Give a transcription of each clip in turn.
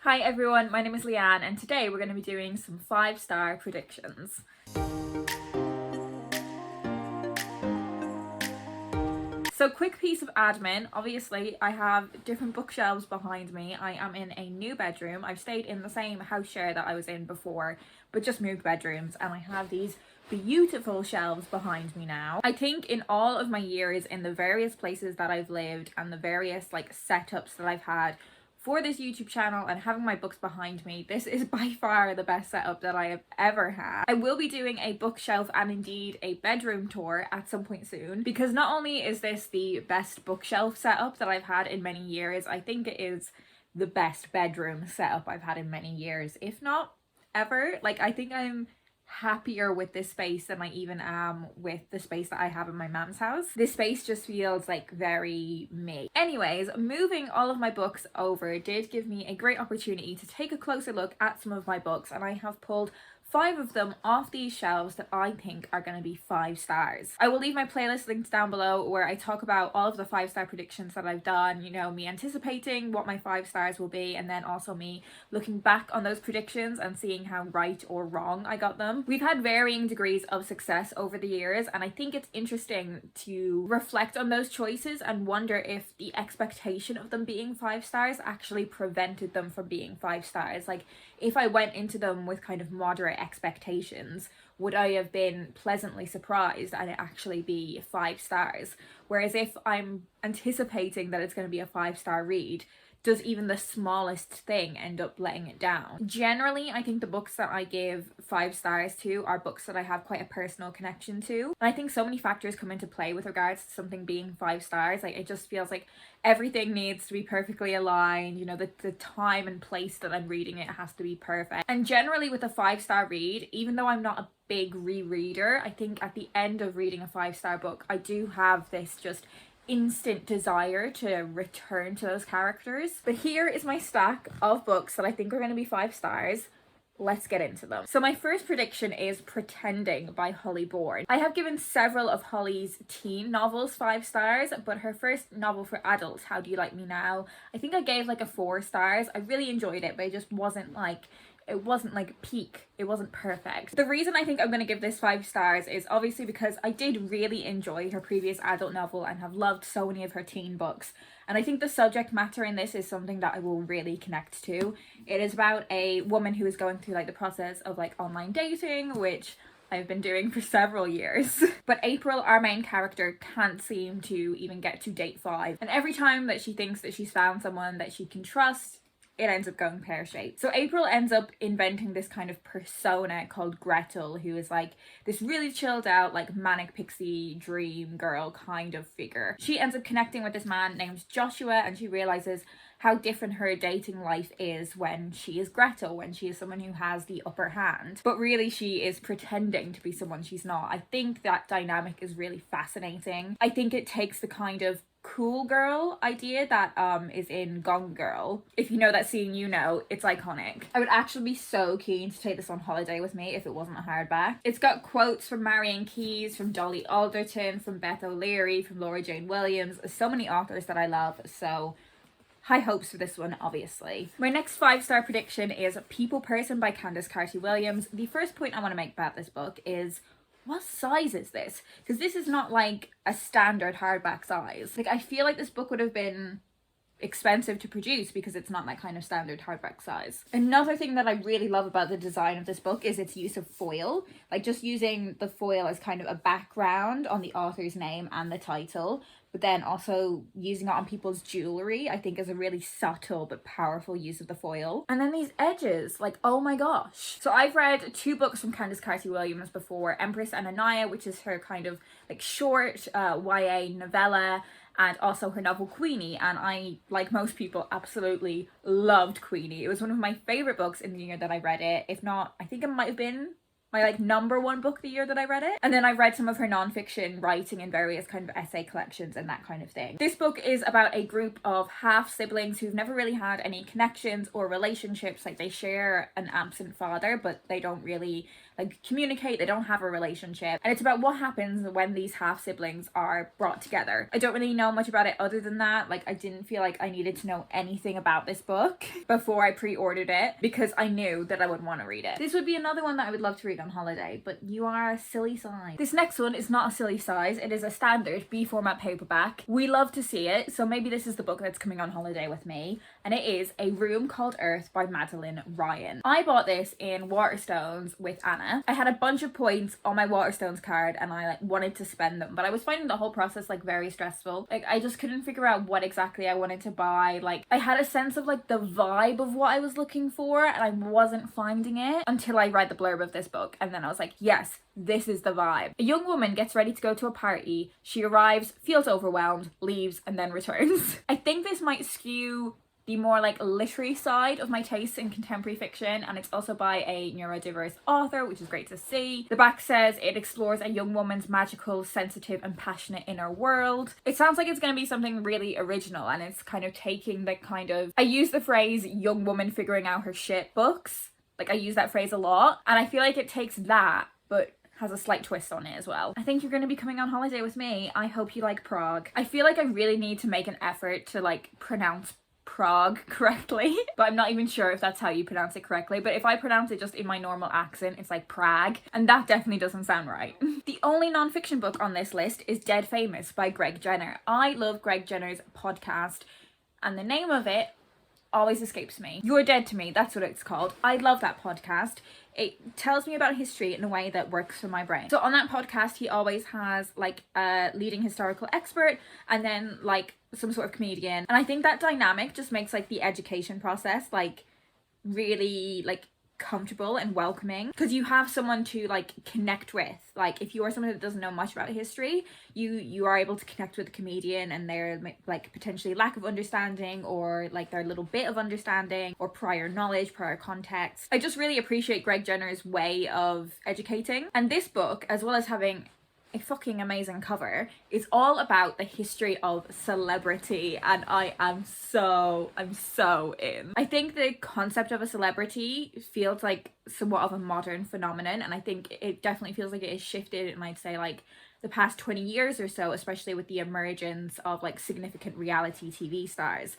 Hi everyone, my name is Leanne and today we're going to be doing some 5-star predictions. So quick piece of admin, obviously I have different bookshelves behind me. I am in a new bedroom. I've stayed in the same house share that I was in before, but just moved bedrooms, and I have these beautiful shelves behind me now. I think in all of my years in the various places that I've lived and the various setups that I've had for this YouTube channel and having my books behind me, this is by far the best setup that I have ever had. I will be doing a bookshelf and indeed a bedroom tour at some point soon, because not only is this the best bookshelf setup that I've had in many years, I think it is the best bedroom setup I've had in many years, if not ever. I think I'm happier with this space than I even am with the space that I have in my mom's house. This space just feels very me. Anyways, moving all of my books over did give me a great opportunity to take a closer look at some of my books, and I have pulled 5 of them off these shelves that I think are going to be 5 stars. I will leave my playlist linked down below where I talk about all of the 5-star predictions that I've done, me anticipating what my 5 stars will be, and then also me looking back on those predictions and seeing how right or wrong I got them. We've had varying degrees of success over the years, and I think it's interesting to reflect on those choices and wonder if the expectation of them being 5 stars actually prevented them from being 5 stars. If I went into them with kind of moderate expectations, would I have been pleasantly surprised and it actually be 5 stars? Whereas if I'm anticipating that it's going to be a 5-star read, does even the smallest thing end up letting it down? Generally, I think the books that I give 5 stars to are books that I have quite a personal connection to. And I think so many factors come into play with regards to something being 5 stars. It just feels like everything needs to be perfectly aligned. The time and place that I'm reading it has to be perfect. And generally with a 5-star read, even though I'm not a big rereader, I think at the end of reading a 5-star book, I do have this just instant desire to return to those characters. But here is my stack of books that I think are going to be 5 stars. Let's get into them. So my first prediction is Pretending by Holly Bourne. I have given several of Holly's teen novels 5 stars, but her first novel for adults, How Do You Like Me Now, I think I gave a 4 stars. I really enjoyed it, but it just wasn't peak. It wasn't perfect. The reason I think I'm going to give this 5 stars is obviously because I did really enjoy her previous adult novel and have loved so many of her teen books. And I think the subject matter in this is something that I will really connect to. It is about a woman who is going through the process of online dating, which I've been doing for several years. But April, our main character, can't seem to even get to date 5. And every time that she thinks that she's found someone that she can trust, it ends up going pear-shaped. So April ends up inventing this kind of persona called Gretel, who is this really chilled out, manic pixie dream girl kind of figure. She ends up connecting with this man named Joshua, and she realizes how different her dating life is when she is Gretel, when she is someone who has the upper hand. But really she is pretending to be someone she's not. I think that dynamic is really fascinating. I think it takes the kind of cool girl idea that is in Gone Girl. If you know that scene, it's iconic. I would actually be so keen to take this on holiday with me if it wasn't a hardback. It's got quotes from Marion Keyes, from Dolly Alderton, from Beth O'Leary, from Laura Jane Williams, so many authors that I love, so high hopes for this one, obviously. My next 5-star prediction is People Person by Candice Carty-Williams. The first point I want to make about this book is, what size is this? Because this is not a standard hardback size. I feel like this book would have been expensive to produce because it's not that kind of standard hardback size. Another thing that I really love about the design of this book is its use of foil. Just using the foil as kind of a background on the author's name and the title, but then also using it on people's jewelry, I think is a really subtle but powerful use of the foil. And then these edges, oh my gosh. So I've read 2 books from Candice Carty-Williams before, Empress and Anaya, which is her kind of short YA novella, and also her novel Queenie, and I, like most people, absolutely loved Queenie. It was one of my favourite books in the year that I read it. If not, I think it might have been my like #1 book the year that I read it. And then I read some of her non-fiction writing in various kind of essay collections and that kind of thing. This book is about a group of half siblings who've never really had any connections or relationships. Like they share an absent father, but they don't really like communicate, they don't have a relationship. And it's about what happens when these half siblings are brought together. I don't really know much about it other than that. Like I didn't feel like I needed to know anything about this book before I pre-ordered it because I knew that I would want to read it. This would be another one that I would love to read on holiday, but you are a silly size. This next one is not a silly size, it is a standard B format paperback. We love to see it, so maybe this is the book that's coming on holiday with me, and it is A Room Called Earth by Madeline Ryan. I bought this in Waterstones with Anna. I had a bunch of points on my Waterstones card and I like wanted to spend them, but I was finding the whole process like very stressful. Like I just couldn't figure out what exactly I wanted to buy. Like I had a sense of like the vibe of what I was looking for and I wasn't finding it until I read the blurb of this book, and then I was like, yes, this is the vibe. A young woman gets ready to go to a party. She arrives, feels overwhelmed, leaves, and then returns. I think this might skew the more like literary side of my tastes in contemporary fiction, and it's also by a neurodiverse author, which is great to see. The back says it explores a young woman's magical, sensitive and passionate inner world. It sounds like it's going to be something really original, and it's kind of taking the kind of, I use the phrase young woman figuring out her shit books, like I use that phrase a lot, and I feel like it takes that but has a slight twist on it as well. I think you're going to be coming on holiday with me. I hope you like Prague. I feel like I really need to make an effort to like pronounce Prague correctly, but I'm not even sure if that's how you pronounce it correctly. But if I pronounce it just in my normal accent, it's like Prague, and that definitely doesn't sound right. The only non-fiction book on this list is Dead Famous by Greg Jenner. I love Greg Jenner's podcast, and the name of it always escapes me. You're Dead to Me, that's what it's called. I love that podcast. It tells me about history in a way that works for my brain. So on that podcast, he always has like a leading historical expert and then like some sort of comedian. And I think that dynamic just makes like the education process like really like comfortable and welcoming, because you have someone to like connect with. Like if you are someone that doesn't know much about history, you are able to connect with the comedian and their like potentially lack of understanding or like their little bit of understanding or prior knowledge, prior context. I just really appreciate Greg Jenner's way of educating, and this book, as well as having a fucking amazing cover, is all about the history of celebrity, and I'm so in. I think the concept of a celebrity feels like somewhat of a modern phenomenon, and I think it definitely feels like it has shifted in, I'd say, like the past 20 years or so, especially with the emergence of like significant reality TV stars.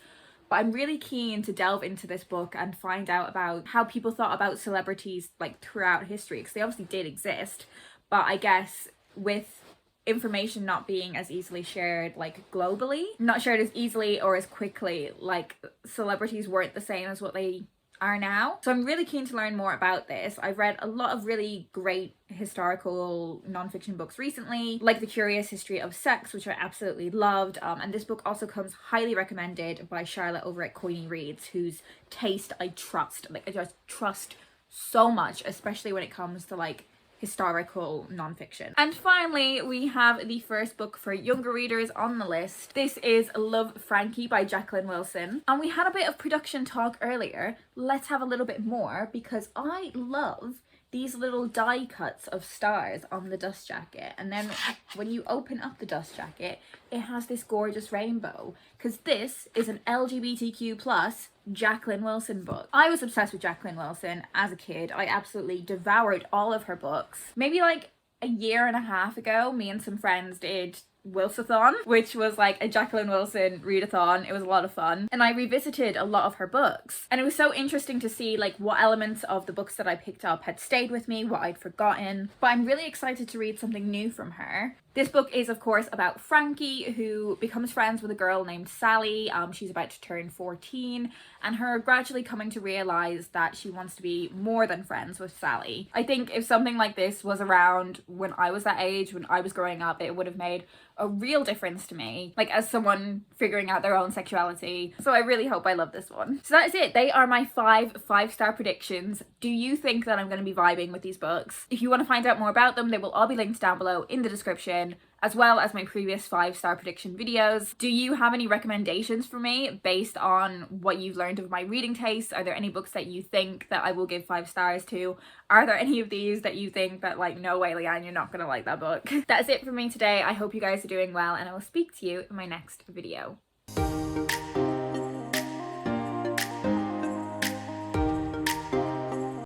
But I'm really keen to delve into this book and find out about how people thought about celebrities like throughout history, because they obviously did exist, but I guess with information not being as easily shared like globally, not shared as easily or as quickly, like celebrities weren't the same as what they are now. So I'm really keen to learn more about this. I've read a lot of really great historical non-fiction books recently, like The Curious History of Sex, which I absolutely loved, and this book also comes highly recommended by Charlotte over at Coiny Reads, whose taste I trust. Like I just trust so much, especially when it comes to like historical non-fiction. And finally, we have the first book for younger readers on the list. This is Love, Frankie by Jacqueline Wilson. And we had a bit of production talk earlier. Let's have a little bit more, because I love these little die cuts of stars on the dust jacket, and then when you open up the dust jacket, it has this gorgeous rainbow, because this is an LGBTQ plus Jacqueline Wilson book. I was obsessed with Jacqueline Wilson as a kid. I absolutely devoured all of her books. Maybe like a year and a half ago, me and some friends did Wilsathon, which was like a Jacqueline Wilson readathon. It was a lot of fun, and I revisited a lot of her books, and it was so interesting to see like what elements of the books that I picked up had stayed with me, what I'd forgotten. But I'm really excited to read something new from her. This book is, of course, about Frankie, who becomes friends with a girl named Sally. She's about to turn 14, and her gradually coming to realize that she wants to be more than friends with Sally. I think if something like this was around when I was that age, when I was growing up, it would have made a real difference to me, like as someone figuring out their own sexuality. So I really hope I love this one. So that is it. They are my 5-star predictions. Do you think that I'm going to be vibing with these books? If you want to find out more about them, they will all be linked down below in the description. as well as my previous 5-star prediction videos. Do you have any recommendations for me based on what you've learned of my reading taste? Are there any books that you think that I will give 5 stars to? Are there any of these that you think that like, no way Leanne, you're not gonna like that book? That's it for me today. I hope you guys are doing well, and I will speak to you in my next video.